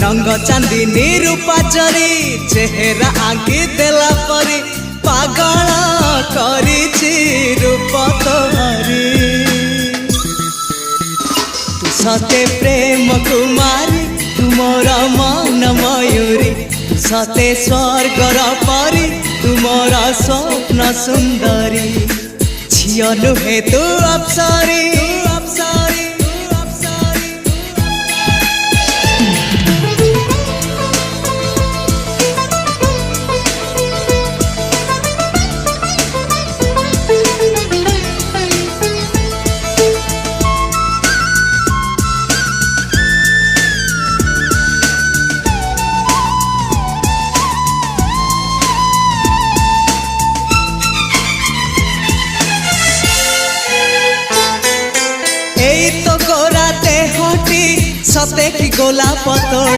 रंग चांदनी रूपा जरी चेहरा आंकी देला परी पागल करिछि रूप तोहरी तू सते प्रेम कुमारी तुमर मन मयूरी सते स्वर्गर परी तुमर स्वप्न सुंदरी झियो नुहे तू अप्सरी सते की गोला पतोड़